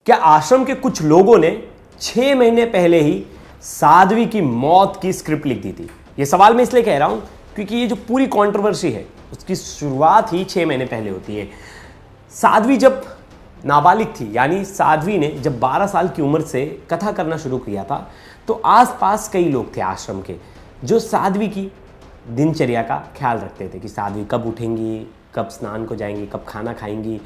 क्या आश्रम के कुछ लोगों ने 6 महीने पहले ही साध्वी की मौत की स्क्रिप्ट लिख दी थी? यह सवाल मैं इसलिए कह रहा हूं क्योंकि ये जो पूरी कंट्रोवर्सी है उसकी शुरुआत ही 6 महीने पहले होती है। साध्वी जब नाबालिग थी, यानी साध्वी ने जब 12 साल की उम्र से कथा करना शुरू किया था, तो आसपास कई लोग थे आश्रम के जो साध्वी की दिनचर्या का ख्याल रखते थे कि साध्वी कब उठेंगी, कब स्नान को जाएंगी, कब खाना खाएंगी,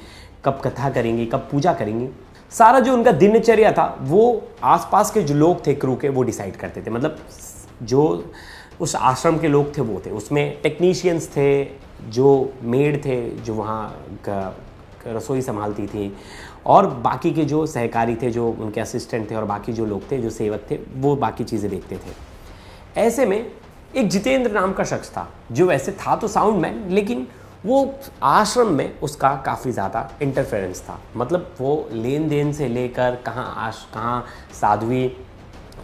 कब कथा करेंगी, कब पूजा करेंगी। सारा जो उनका दिनचर्या था वो आसपास के जो लोग थे क्रू के वो डिसाइड करते थे। मतलब जो उस आश्रम के लोग थे वो थे, उसमें टेक्नीशियंस थे, जो मेड थे जो वहाँ का रसोई संभालती थी, और बाकी के जो सहकारी थे, जो उनके असिस्टेंट थे, और बाकी जो लोग थे जो सेवक थे वो बाकी चीज़ें देखते थे। ऐसे में एक जितेंद्र नाम का शख्स था जो वैसे था तो साउंड मैन, लेकिन वो आश्रम में उसका काफ़ी ज़्यादा इंटरफेरेंस था। मतलब वो लेन देन से लेकर कहाँ साध्वी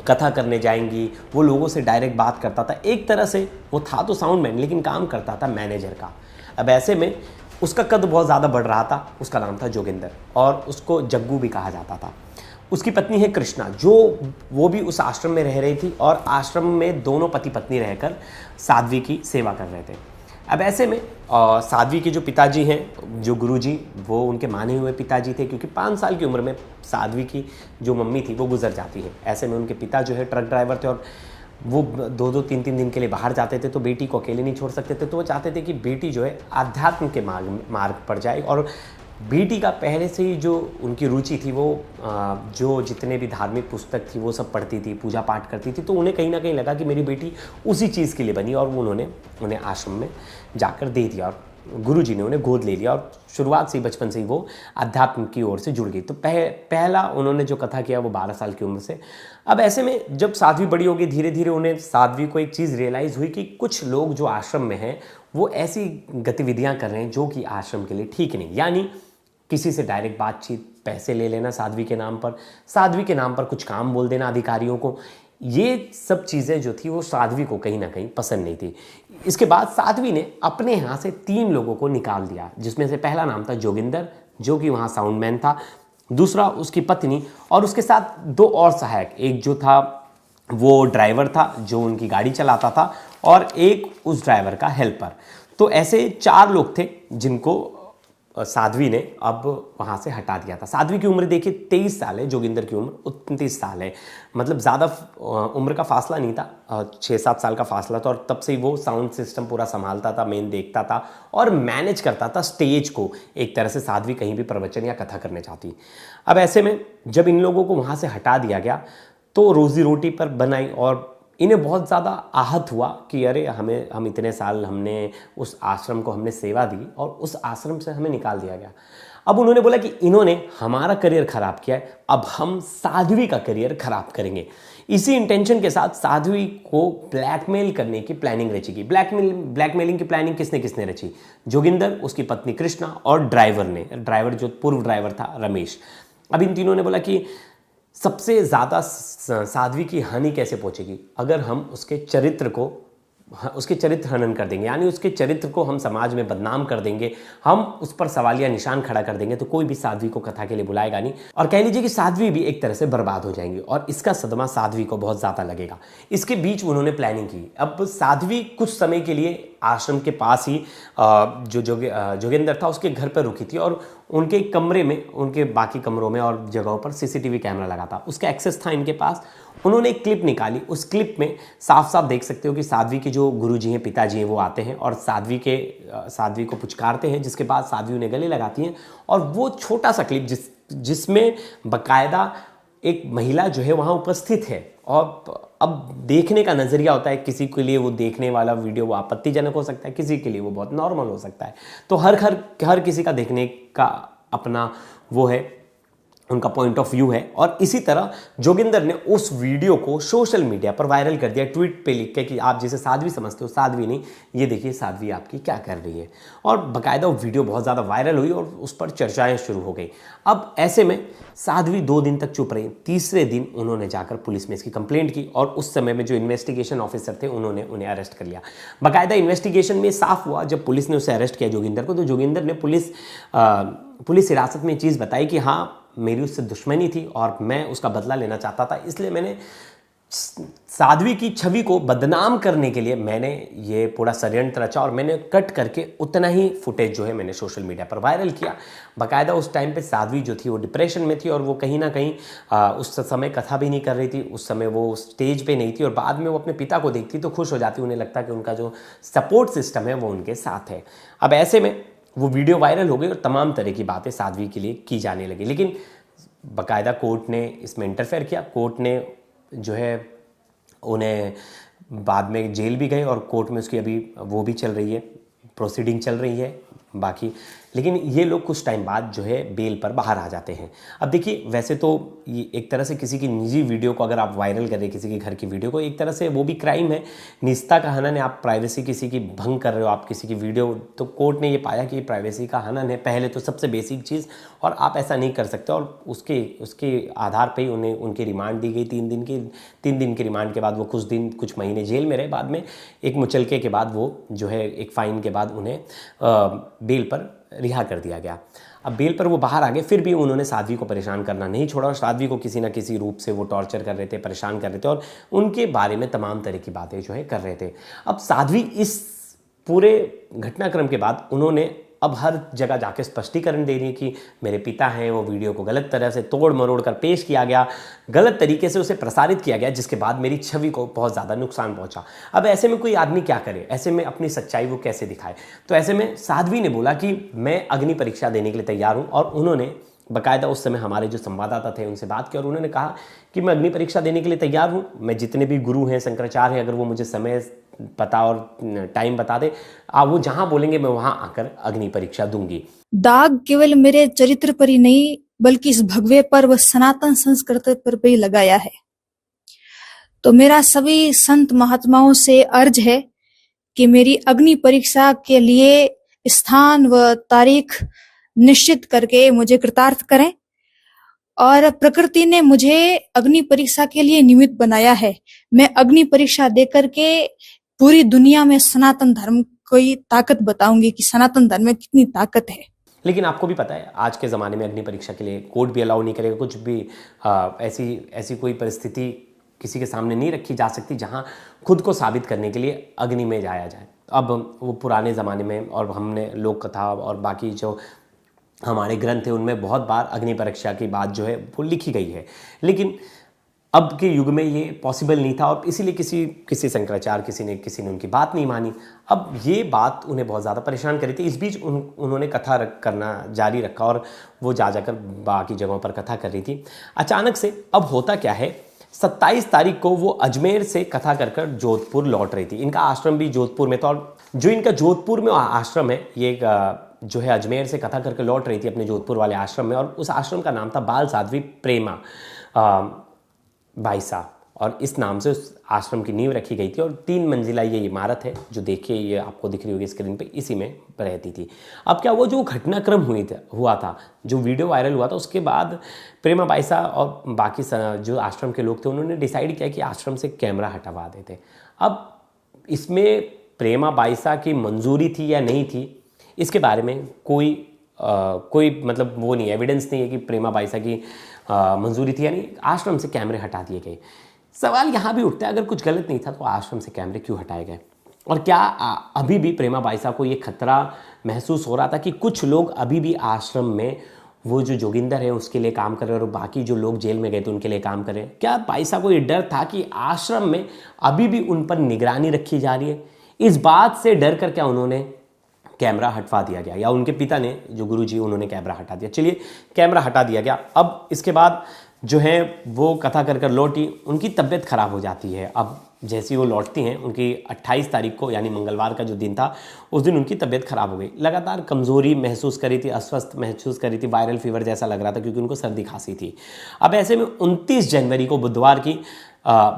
कथा करने जाएंगी वो लोगों से डायरेक्ट बात करता था। एक तरह से वो था तो साउंड मैन लेकिन काम करता था मैनेजर का। अब ऐसे में उसका कद बहुत ज़्यादा बढ़ रहा था। उसका नाम था जोगिंदर और उसको जग्गू भी कहा जाता था। उसकी पत्नी है कृष्णा, जो वो भी उस आश्रम में रह रही थी और आश्रम में दोनों पति पत्नी रहकर साध्वी की सेवा कर रहे थे। अब ऐसे में साध्वी के जो पिताजी हैं, जो गुरुजी, वो उनके माने हुए पिताजी थे, क्योंकि 5 साल की उम्र में साध्वी की जो मम्मी थी वो गुजर जाती है। ऐसे में उनके पिता जो है ट्रक ड्राइवर थे और वो 2-2 3-3 दिन के लिए बाहर जाते थे, तो बेटी को अकेले नहीं छोड़ सकते थे। तो वो चाहते थे कि बेटी जो है आध्यात्म के मार्ग पर जाए, और बेटी का पहले से ही जो उनकी रुचि थी वो जो जितने भी धार्मिक पुस्तक थी वो सब पढ़ती थी, पूजा पाठ करती थी। तो उन्हें कहीं ना कहीं लगा कि मेरी बेटी उसी चीज़ के लिए बनी, और उन्होंने उन्हें आश्रम में जाकर दे दिया और गुरुजी ने उन्हें गोद ले लिया, और शुरुआत से ही बचपन से ही वो अध्यात्म की ओर से जुड़ गई। तो पहला उन्होंने जो कथा किया वो 12 साल की उम्र से। अब ऐसे में जब साध्वी बड़ी हो गई, धीरे धीरे उन्हें साध्वी को एक चीज़ रियलाइज़ हुई कि कुछ लोग जो आश्रम में हैं वो ऐसी गतिविधियां कर रहे हैं जो कि आश्रम के लिए ठीक नहीं। यानी किसी से डायरेक्ट बातचीत, पैसे ले लेना साध्वी के नाम पर, साध्वी के नाम पर कुछ काम बोल देना अधिकारियों को, ये सब चीज़ें जो थी वो साध्वी को कहीं ना कहीं पसंद नहीं थी। इसके बाद साध्वी ने अपने यहाँ से 3 लोगों को निकाल दिया, जिसमें से पहला नाम था जोगिंदर, जो कि वहाँ साउंडमैन था, दूसरा उसकी पत्नी, और उसके साथ 2 और सहायक, एक जो था वो ड्राइवर था जो उनकी गाड़ी चलाता था, और एक उस ड्राइवर का हेल्पर। तो ऐसे 4 लोग थे जिनको साध्वी ने अब वहाँ से हटा दिया था। साध्वी की उम्र देखिए 23 साल है, जोगिंदर की उम्र 29 साल है। मतलब ज़्यादा उम्र का फासला नहीं था, 6-7 साल का फासला था, और तब से ही वो साउंड सिस्टम पूरा संभालता था, मेन देखता था और मैनेज करता था स्टेज को। एक तरह से साध्वी कहीं भी प्रवचन या कथा करने चाहती। अब ऐसे में जब इन लोगों को वहाँ से हटा दिया गया तो रोज़ी रोटी पर बनाई, और इन्हें बहुत ज़्यादा आहत हुआ कि अरे हम इतने साल हमने उस आश्रम को हमने सेवा दी और उस आश्रम से हमें निकाल दिया गया। अब उन्होंने बोला कि इन्होंने हमारा करियर ख़राब किया है, अब हम साध्वी का करियर ख़राब करेंगे। इसी इंटेंशन के साथ साध्वी को ब्लैकमेल करने की प्लानिंग रची गई। ब्लैकमेलिंग की प्लानिंग किसने रची? जोगिंदर, उसकी पत्नी कृष्णा और ड्राइवर जो पूर्व ड्राइवर था रमेश। अब इन तीनों ने बोला कि सबसे ज़्यादा साध्वी की हानि कैसे पहुंचेगी? अगर हम उसके चरित्र हनन कर देंगे, यानी उसके चरित्र को हम समाज में बदनाम कर देंगे, हम उस पर सवालिया निशान खड़ा कर देंगे, तो कोई भी साध्वी को कथा के लिए बुलाएगा नहीं, और कह लीजिए कि साध्वी भी एक तरह से बर्बाद हो जाएंगी, और इसका सदमा साध्वी को बहुत ज़्यादा लगेगा। इसके बीच उन्होंने प्लानिंग की। अब साध्वी कुछ समय के लिए आश्रम के पास ही जो जोगिंदर था उसके घर पर रुकी थी, और उनके कमरे में, उनके बाकी कमरों में और जगहों पर CCTV कैमरा लगा था, उसका एक्सेस था इनके पास। उन्होंने एक क्लिप निकाली, उस क्लिप में साफ साफ देख सकते हो कि साध्वी के जो गुरुजी हैं, पिताजी हैं, वो आते हैं और साध्वी को पुचकारते हैं, जिसके बाद साध्वी उन्हें गले लगाती हैं। और वो छोटा सा क्लिप जिसमें बकायदा एक महिला जो है वहाँ उपस्थित है, और अब देखने का नज़रिया होता है, किसी के लिए वो देखने वाला वीडियो वो आपत्तिजनक हो सकता है, किसी के लिए वो बहुत नॉर्मल हो सकता है। तो हर किसी का देखने का अपना वो है, उनका पॉइंट ऑफ व्यू है। और इसी तरह जोगिंदर ने उस वीडियो को सोशल मीडिया पर वायरल कर दिया, ट्वीट पे लिख के कि आप जिसे साध्वी समझते हो साध्वी नहीं, ये देखिए साध्वी आपकी क्या कर रही है। और बाकायदा वो वीडियो बहुत ज़्यादा वायरल हुई और उस पर चर्चाएं शुरू हो गई। अब ऐसे में साध्वी 2 दिन तक चुप रही। तीसरे दिन उन्होंने जाकर पुलिस में इसकी कंप्लेंट की, और उस समय में जो इन्वेस्टिगेशन ऑफिसर थे उन्होंने उन्हें अरेस्ट कर लिया। बाकायदा इन्वेस्टिगेशन में साफ हुआ, जब पुलिस ने उसे अरेस्ट किया जोगिंदर को, तो जोगिंदर ने पुलिस हिरासत में चीज़ बताई कि हाँ मेरी उससे दुश्मनी थी और मैं उसका बदला लेना चाहता था, इसलिए मैंने साध्वी की छवि को बदनाम करने के लिए मैंने ये पूरा षड्यंत्र रचा और मैंने कट करके उतना ही फुटेज जो है मैंने सोशल मीडिया पर वायरल किया। बाकायदा उस टाइम पे साध्वी जो थी वो डिप्रेशन में थी और वो कहीं ना कहीं उस समय कथा भी नहीं कर रही थी, उस समय वो स्टेज पे नहीं थी और बाद में वो अपने पिता को देखती तो खुश हो जाती, उन्हें लगता कि उनका जो सपोर्ट सिस्टम है वो उनके साथ है। अब ऐसे में वो वीडियो वायरल हो गई और तमाम तरह की बातें साध्वी के लिए की जाने लगी, लेकिन बाकायदा कोर्ट ने इसमें इंटरफेयर किया। कोर्ट ने जो है उन्हें बाद में जेल भी गए और कोर्ट में उसकी अभी वो भी चल रही है, प्रोसीडिंग चल रही है बाकी, लेकिन ये लोग कुछ टाइम बाद जो है बेल पर बाहर आ जाते हैं। अब देखिए, वैसे तो ये एक तरह से किसी की निजी वीडियो को अगर आप वायरल करें, किसी के घर की वीडियो को, एक तरह से वो भी क्राइम है, निजता का हनन है, आप प्राइवेसी किसी की भंग कर रहे हो, आप किसी की वीडियो, तो कोर्ट ने ये पाया कि प्राइवेसी का हनन है पहले तो सबसे बेसिक चीज़, और आप ऐसा नहीं कर सकते, और उसके आधार पर ही उन्हें उनकी रिमांड दी गई 3 दिन की रिमांड के बाद वो कुछ महीने जेल में रहे। बाद में एक मुचलके के बाद वो जो है एक फ़ाइन के बाद उन्हें बेल पर रिहा कर दिया गया। अब बेल पर वो बाहर आ गए, फिर भी उन्होंने साध्वी को परेशान करना नहीं छोड़ा और साध्वी को किसी ना किसी रूप से वो टॉर्चर कर रहे थे, परेशान कर रहे थे और उनके बारे में तमाम तरह की बातें जो है कर रहे थे। अब साध्वी इस पूरे घटनाक्रम के बाद उन्होंने अब हर जगह जाके स्पष्टीकरण दे रही है कि मेरे पिता हैं, वो वीडियो को गलत तरह से तोड़ मरोड़ कर पेश किया गया, गलत तरीके से उसे प्रसारित किया गया, जिसके बाद मेरी छवि को बहुत ज़्यादा नुकसान पहुंचा। अब ऐसे में कोई आदमी क्या करे, ऐसे में अपनी सच्चाई वो कैसे दिखाए? तो ऐसे में साध्वी ने बोला कि मैं अग्नि परीक्षा देने के लिए तैयार हूँ, और उन्होंने बाकायदा उस समय हमारे जो संवाददाता थे उनसे बात की और उन्होंने कहा कि मैं अग्नि परीक्षा देने के लिए तैयार हूँ, मैं जितने भी गुरु हैं, शंकराचार्य हैं, अगर वो मुझे समय पता और टाइम बता दे, वो जहां बोलेंगे मैं वहां आकर अग्नि परीक्षा दूंगी। दाग केवल मेरे चरित्र पर ही नहीं बल्कि इस भगवे पर व सनातन संस्कृति पर भी लगाया है। तो मेरा सभी संत महात्माओं से अर्ज है कि मेरी अग्नि परीक्षा के लिए स्थान व तारीख निश्चित करके मुझे कृतार्थ करें, और प्रकृति ने मुझे अग्नि परीक्षा के लिए निमित्त बनाया है। मैं अग्नि परीक्षा देकर के पूरी दुनिया में सनातन धर्म की ताकत बताऊंगी कि सनातन धर्म में कितनी ताकत है। लेकिन आपको भी पता है आज के ज़माने में अग्नि परीक्षा के लिए कोर्ट भी अलाउ नहीं करेगा, कुछ भी ऐसी कोई परिस्थिति किसी के सामने नहीं रखी जा सकती जहां खुद को साबित करने के लिए अग्नि में जाया जाए। अब वो पुराने ज़माने में, और हमने लोक कथा और बाकी जो हमारे ग्रंथ है उनमें बहुत बार अग्नि परीक्षा की बात जो है वो लिखी गई है, लेकिन अब के युग में ये पॉसिबल नहीं था और इसीलिए किसी शंकराचार्य किसी ने उनकी बात नहीं मानी। अब ये बात उन्हें बहुत ज़्यादा परेशान करी थी। इस बीच उन्होंने कथा करना जारी रखा और वो जाकर बाकी जगहों पर कथा कर रही थी। अचानक से अब होता क्या है, 27 तारीख को वो अजमेर से कथा कर जोधपुर लौट रही थी। इनका आश्रम भी जोधपुर में था और जो इनका जोधपुर में आश्रम है, ये जो है अजमेर से कथा करके लौट रही थी अपने जोधपुर वाले आश्रम में, और उस आश्रम का नाम था बाल साध्वी प्रेमा बाईसा, और इस नाम से उस आश्रम की नींव रखी गई थी। और 3 मंजिला ये इमारत है जो देखिए ये आपको दिख रही होगी स्क्रीन पे, इसी में रहती थी। अब क्या वो जो घटनाक्रम हुआ था, जो वीडियो वायरल हुआ था, उसके बाद प्रेमा बाईसा और बाकी जो आश्रम के लोग थे उन्होंने डिसाइड किया कि आश्रम से कैमरा हटवा देते। अब इसमें प्रेमा बाईसा की मंजूरी थी या नहीं थी, इसके बारे में कोई मतलब वो नहीं, एविडेंस नहीं है कि प्रेमा बाईसा की मंजूरी थी या नहीं। आश्रम से कैमरे हटा दिए गए। सवाल यहाँ भी उठता है, अगर कुछ गलत नहीं था तो आश्रम से कैमरे क्यों हटाए गए? और क्या अभी भी प्रेमा बाईसा को ये खतरा महसूस हो रहा था कि कुछ लोग अभी भी आश्रम में, वो जो जोगिंदर है उसके लिए काम कर रहे हैं और बाकी जो लोग जेल में गए थे उनके लिए काम कर रहे हैं? क्या बाईसा को ये डर था कि आश्रम में अभी भी उन पर निगरानी रखी जा रही है? इस बात से डर कर क्या उन्होंने कैमरा हटवा दिया गया, या उनके पिता ने जो गुरुजी उन्होंने कैमरा हटा दिया? चलिए, कैमरा हटा दिया गया। अब इसके बाद जो है वो कथा कर लौटी, उनकी तबीयत खराब हो जाती है। अब जैसी वो लौटती हैं, उनकी 28 तारीख को यानी मंगलवार का जो दिन था, उस दिन उनकी तबीयत खराब हो गई। लगातार कमज़ोरी महसूस करी थी, अस्वस्थ महसूस करी थी, वायरल फीवर जैसा लग रहा था क्योंकि उनको सर्दी खांसी थी। अब ऐसे में 29 जनवरी को बुधवार की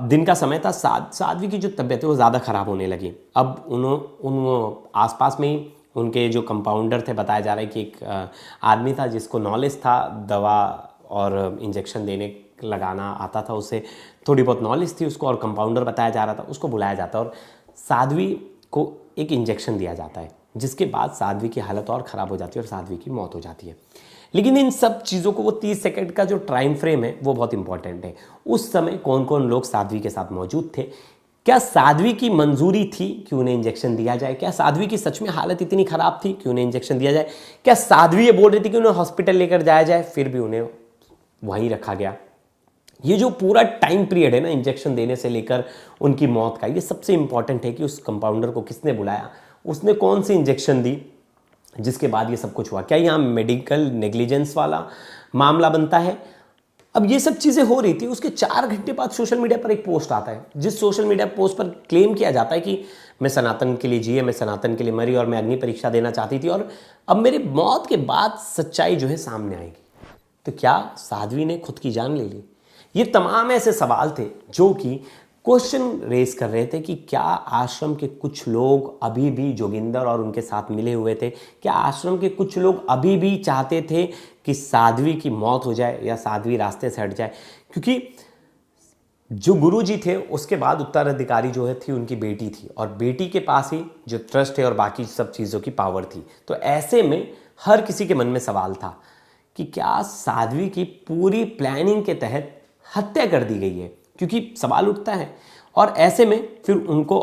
दिन का समय था, साध्वी की जो तबीयत है वो ज़्यादा ख़राब होने लगी। अब उन आसपास में ही उनके जो कंपाउंडर थे, बताया जा रहा है कि एक आदमी था जिसको नॉलेज था, दवा और इंजेक्शन देने लगाना आता था, उससे थोड़ी बहुत नॉलेज थी उसको, और कंपाउंडर बताया जा रहा था, उसको बुलाया जाता और साध्वी को एक इंजेक्शन दिया जाता है, जिसके बाद साध्वी की हालत और ख़राब हो जाती है और साध्वी की मौत हो जाती है। लेकिन इन सब चीज़ों को वो 30 सेकंड का जो टाइम फ्रेम है वो बहुत इंपॉर्टेंट है। उस समय कौन कौन लोग साध्वी के साथ मौजूद थे, क्या साध्वी की मंजूरी थी कि उन्हें इंजेक्शन दिया जाए, क्या साध्वी की सच में हालत इतनी खराब थी कि उन्हें इंजेक्शन दिया जाए, क्या साध्वी ये बोल रही थी कि उन्हें हॉस्पिटल लेकर जाया जाए, फिर भी उन्हें वहीं रखा गया। ये जो पूरा टाइम पीरियड है ना इंजेक्शन देने से लेकर उनकी मौत का, ये सबसे इंपॉर्टेंट है कि उस कंपाउंडर को किसने बुलाया, उसने कौन सी इंजेक्शन दी, जिसके बाद ये सब कुछ हुआ। क्या यहाँ मेडिकल नेग्लिजेंस वाला मामला बनता है। अब ये सब चीज़ें हो रही थी, उसके 4 घंटे बाद सोशल मीडिया पर एक पोस्ट आता है, जिस सोशल मीडिया पोस्ट पर क्लेम किया जाता है कि मैं सनातन के लिए जिए, मैं सनातन के लिए मरी और मैं अग्नि परीक्षा देना चाहती थी और अब मेरी मौत के बाद सच्चाई जो है सामने आएगी। तो क्या साध्वी ने खुद की जान ले ली। ये तमाम ऐसे सवाल थे जो कि क्वेश्चन रेस कर रहे थे कि क्या आश्रम के कुछ लोग अभी भी जोगिंदर और उनके साथ मिले हुए थे, क्या आश्रम के कुछ लोग अभी भी चाहते थे कि साध्वी की मौत हो जाए या साध्वी रास्ते से हट जाए। क्योंकि जो गुरुजी थे उसके बाद उत्तराधिकारी जो है थी उनकी बेटी थी और बेटी के पास ही जो ट्रस्ट है और बाकी सब चीज़ों की पावर थी। तो ऐसे में हर किसी के मन में सवाल था कि क्या साध्वी की पूरी प्लानिंग के तहत हत्या कर दी गई है, क्योंकि सवाल उठता है। और ऐसे में फिर उनको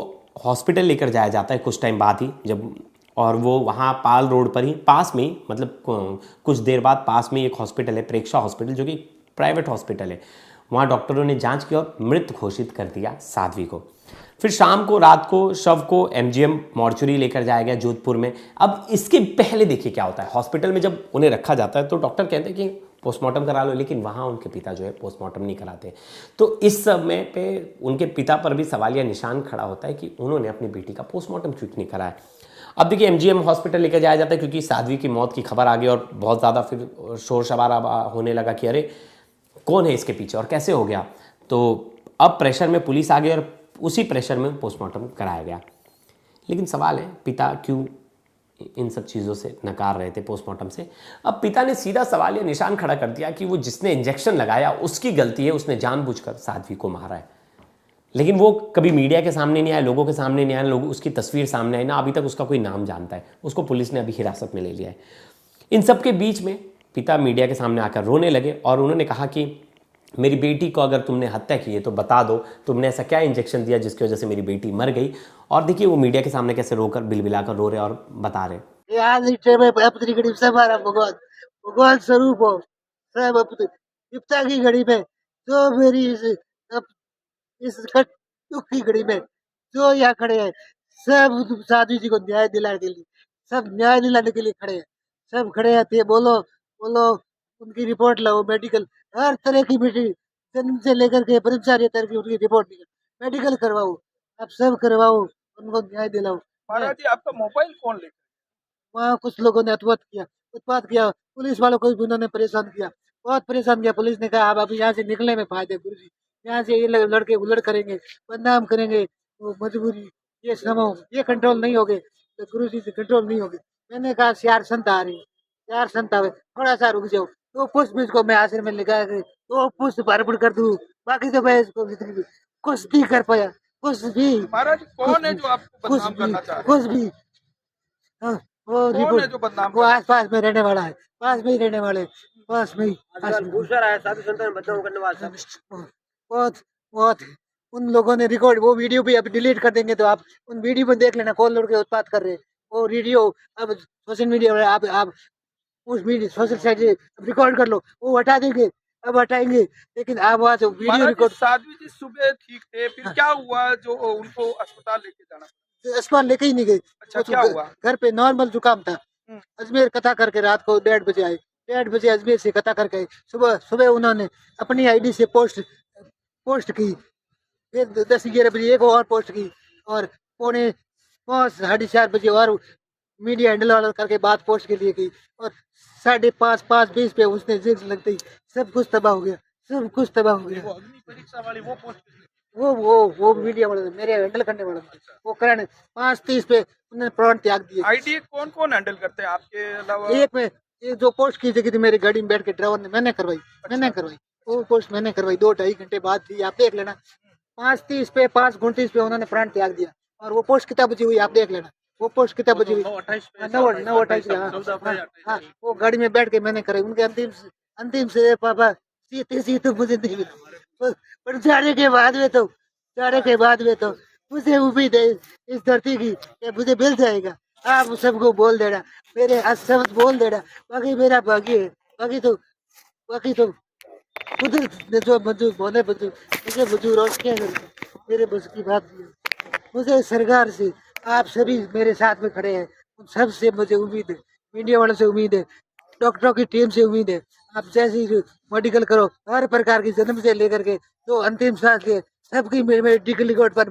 हॉस्पिटल लेकर जाया जाता है कुछ टाइम बाद ही, जब और वो वहाँ पाल रोड पर ही पास में ही, मतलब कुछ देर बाद पास में एक हॉस्पिटल है प्रेक्षा हॉस्पिटल, जो कि प्राइवेट हॉस्पिटल है। वहाँ डॉक्टरों ने जांच की और मृत घोषित कर दिया साध्वी को। फिर शाम को रात को शव को एमजीएम मॉर्चुरी लेकर जाया गया जोधपुर में। अब इसके पहले देखिए क्या होता है, हॉस्पिटल में जब उन्हें रखा जाता है तो डॉक्टर कहते हैं कि पोस्टमार्टम करा लो, लेकिन वहाँ उनके पिता जो है पोस्टमार्टम नहीं कराते। तो इस समय पे उनके पिता पर भी सवालिया निशान खड़ा होता है कि उन्होंने अपनी बेटी का पोस्टमार्टम क्यों नहीं कराया। अब देखिए एमजीएम हॉस्पिटल लेकर जाया जाता है क्योंकि साध्वी की मौत की खबर आ गई और बहुत ज़्यादा फिर शोर शराबा होने लगा कि अरे कौन है इसके पीछे और कैसे हो गया। तो अब प्रेशर में पुलिस आ गई और उसी प्रेशर में पोस्टमार्टम कराया गया। लेकिन सवाल है पिता क्यों इन सब चीज़ों से नकार रहे थे पोस्टमार्टम से। अब पिता ने सीधा सवाल या निशान खड़ा कर दिया कि वो जिसने इंजेक्शन लगाया उसकी गलती है, उसने जानबूझकर साध्वी को मारा है। लेकिन वो कभी मीडिया के सामने नहीं आया, लोगों के सामने नहीं आया, लोग उसकी तस्वीर सामने आई ना, अभी तक उसका कोई नाम जानता है। उसको पुलिस ने अभी हिरासत में ले लिया है। इन सब के बीच में पिता मीडिया के सामने आकर रोने लगे और उन्होंने कहा कि मेरी बेटी को अगर तुमने हत्या की है तो बता दो, तुमने ऐसा क्या इंजेक्शन दिया जिसकी वजह से मेरी बेटी मर गई। और देखिए वो मीडिया के सामने कैसे रोकर बिलबिलाकर रो रहे और बता रहे। भगवान स्वरूप हो सब विपता की घड़ी में जो मेरी इस दुख की घड़ी में जो यहाँ खड़े हैं, सब साधु जी को न्याय दिलाने के लिए, सब न्याय दिलाने के लिए खड़े हैं, सब खड़े हैं। थे बोलो बोलो उनकी रिपोर्ट लाओ, मेडिकल हर तरह की जन्म से लेकर के ब्रह्मचार्य तक की उनकी रिपोर्ट मेडिकल करवाओ, आप सब करवाओ, उनको न्याय दिलाओ। महाराज जी आपका मोबाइल कौन ले? वहाँ कुछ लोगों ने उत्पात किया, पुलिस वालों को भी उन्होंने परेशान किया, बहुत परेशान किया। पुलिस ने कहा आप अभी यहाँ से निकलने में फायदे गुरु जी, यहाँ से ये लड़के उलट करेंगे, बदनाम करेंगे, वो मजबूरी ये समो ये कंट्रोल नहीं होगे तो गुरु जी से कंट्रोल नहीं होगे। मैंने कहा यार संत आ रही, यार संत आवे, थोड़ा सा रुक जाओ। तो पुष्प इसको मैं आश्रम में लगा के तो पुष्प अर्पण कर दूं, बाकी तो मैं इसको कुछ नहीं कर पाया, कुछ भी। महाराज कौन है जो आपको बदनाम करना चाह रहा है? कुछ भी हाँ, वो कौन है जो बदनाम वो आस पास में रहने वाला है, पास में ही रहने वाले, पास में ही साधु संतों बदनाम करने वाला बहुत बहुत उन लोगों ने रिकॉर्ड, वो वीडियो भी अब डिलीट कर देंगे तो आप उन वीडियो में देख लेना कौन लोग के उत्पात कर रहे हैं। वो वीडियो अब सोशल मीडिया में आप उस मीडिया सोशल साइट से रिकॉर्ड कर लो, वो हटा देंगे, अब हटाएंगे। लेकिन आप वहाँ से वीडियो रिकॉर्ड। साध्वी जी सुबह ठीक थे, फिर क्या हुआ जो उनको अस्पताल लेके जाना? अस्पताल लेके ही नहीं गए। अच्छा क्या हुआ? घर पे नॉर्मल जुकाम था, अजमेर कथा करके रात को 1:30 बजे आए, 1:30 बजे अजमेर से कथा करके आए। सुबह उन्होंने अपनी आईडी से पोस्ट की, फिर 10-11 बजे एक और पोस्ट की और 4:45 बजे और मीडिया हैंडल वाला करके बात पोस्ट के लिए की और 5:20 पे उसने जिक्स लगते ही सब कुछ तबाह हो गया, सब कुछ तबाह हो गया। अग्नि परीक्षा वाली वो पोस्ट वो मीडिया वाला मेरे हैंडल करने वाला वो कराने 5:30 पे उन्होंने प्राण त्याग दिए। आईडी कौन हैंडल करते हैं आपके अलावा? एक में ये जो पोस्ट की थी मेरी गाड़ी में बैठ के ड्राइवर ने मैंने करवाई, वो पोस्ट मैंने करवाई 2-2.5 घंटे बाद थी, आप देख लेना। 5:30 पे 5:29 पे उन्होंने प्राण त्याग दिया और वो पोस्ट कितना बची हुई आप देख लेना। वो पोस्ट कितना बजे हुई? 9:28 पे 9:28 हाँ, वो गाड़ी में बैठ के मैंने कराई उनके अंतिम से पापा सीते तो मुझे नहीं मिला, पर जाने के बाद में तो मुझे उम्मीद है इस धरती की कि मुझे मिल जाएगा। आप सबको बोल देना, मेरे शब्द बोल देना, बाकी मेरा बाकी तो कुदरत ने जो मंजूर बोले मुझे मंजूर और क्या करें, मेरे बस की बात नहीं है। मुझे सरकार से आप सभी मेरे साथ में खड़े हैं, उन सब से मुझे उम्मीद है, मीडिया वालों से उम्मीद है, डॉक्टरों की टीम से उम्मीद है, आप जैसी मेडिकल करो हर प्रकार की जन्म से लेकर के जो अंतिम सांस के सबकी मेडिकल रिकॉर्ड पर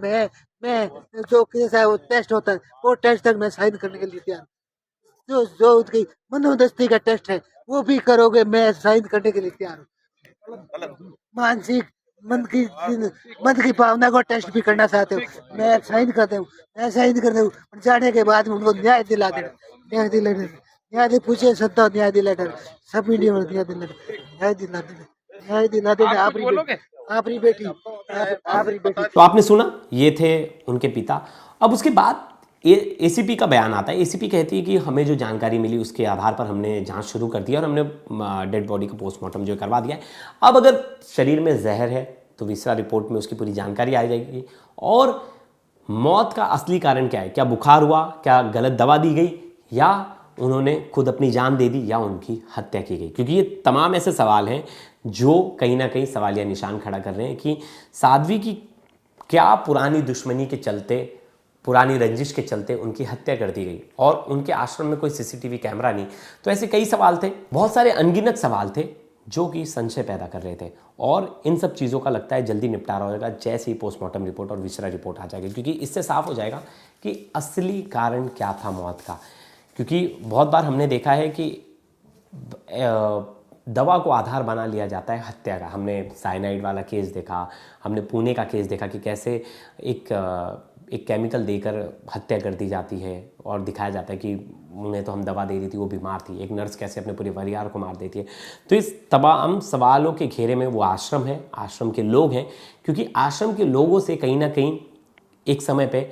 मैं जो केस है वो टेस्ट होता है वो टेस्ट तक मैं साइन करने के लिए तैयार। जो उसकी मनोदस्ती का टेस्ट है वो भी करोगे, मैं साइन करने के लिए तैयार हूँ। मानसिक मन की भावना को टेस्ट भी करना चाहते हो, मैं साइन कर दूँ जाने के बाद उनको न्याय दिला पूछे सत्ता न्याय दिला सब मीडिया में न्याय दिला देना आपरी बेटी। तो आपने सुना, ये थे उनके पिता। अब उसके बाद एसीपी का बयान आता है। एसीपी कहती है कि हमें जो जानकारी मिली उसके आधार पर हमने जांच शुरू कर दी और हमने डेड बॉडी का पोस्टमार्टम जो करवा दिया है। अब अगर शरीर में जहर है तो विसरा रिपोर्ट में उसकी पूरी जानकारी आ जाएगी और मौत का असली कारण क्या है, क्या बुखार हुआ, क्या गलत दवा दी गई, या उन्होंने खुद अपनी जान दे दी, या उनकी हत्या की गई। क्योंकि ये तमाम ऐसे सवाल हैं जो कहीं ना कहीं सवालिया निशान खड़ा कर रहे हैं कि साध्वी की क्या पुरानी दुश्मनी के चलते, पुरानी रंजिश के चलते उनकी हत्या कर दी गई और उनके आश्रम में कोई सीसीटीवी कैमरा नहीं। तो ऐसे कई सवाल थे, बहुत सारे अनगिनत सवाल थे जो कि संशय पैदा कर रहे थे और इन सब चीज़ों का लगता है जल्दी निपटारा हो जाएगा जैसे ही पोस्टमार्टम रिपोर्ट और विसरा रिपोर्ट आ जाएगी, क्योंकि इससे साफ हो जाएगा कि असली कारण क्या था मौत का। क्योंकि बहुत बार हमने देखा है कि दवा को आधार बना लिया जाता है हत्या का। हमने साइनाइड वाला केस देखा, हमने पुणे का केस देखा कि कैसे एक केमिकल देकर हत्या कर दी जाती है और दिखाया जाता है कि उन्हें तो हम दवा दे दी थी, वो बीमार थी। एक नर्स कैसे अपने पूरे परिवार को मार देती है। तो इस तमाम सवालों के घेरे में वो आश्रम है, आश्रम के लोग हैं, क्योंकि आश्रम के लोगों से कहीं ना कहीं एक समय पे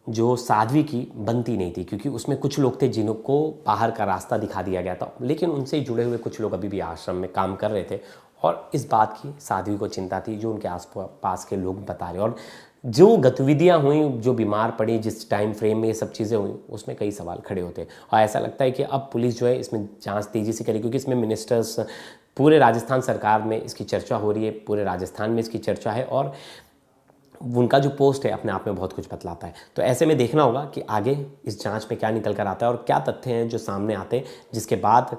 जो साध्वी की बनती नहीं थी, क्योंकि उसमें कुछ लोग थे जिनको बाहर का रास्ता दिखा दिया गया था, लेकिन उनसे जुड़े हुए कुछ लोग अभी भी आश्रम में काम कर रहे थे और इस बात की साध्वी को चिंता थी जो उनके आस पास के लोग बता रहे। और जो गतिविधियां हुई, जो बीमार पड़ी, जिस टाइम फ्रेम में ये सब चीज़ें हुई, उसमें कई सवाल खड़े होते हैं और ऐसा लगता है कि अब पुलिस जो है इसमें जांच तेज़ी से करेगी, क्योंकि इसमें मिनिस्टर्स, पूरे राजस्थान सरकार में इसकी चर्चा हो रही है, पूरे राजस्थान में इसकी चर्चा है और उनका जो पोस्ट है अपने आप में बहुत कुछ बतलाता है। तो ऐसे में देखना होगा कि आगे इस जांच में क्या निकल कर आता है और क्या तथ्य हैं जो सामने आते हैं जिसके बाद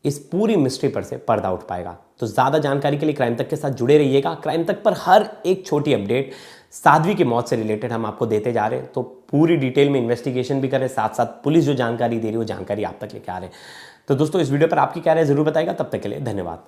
इस पूरी मिस्ट्री पर से पर्दा उठ पाएगा। तो ज़्यादा जानकारी के लिए क्राइम तक के साथ जुड़े रहिएगा। क्राइम तक पर हर एक छोटी अपडेट साध्वी की मौत से रिलेटेड हम आपको देते जा रहे हैं, तो पूरी डिटेल में इन्वेस्टिगेशन भी करें, साथ साथ पुलिस जो जानकारी दे रही है वो जानकारी आप तक लेके आ रहे हैं। तो दोस्तों, इस वीडियो पर आपकी क्या राय ज़रूर बताइएगा। तब तक के लिए धन्यवाद।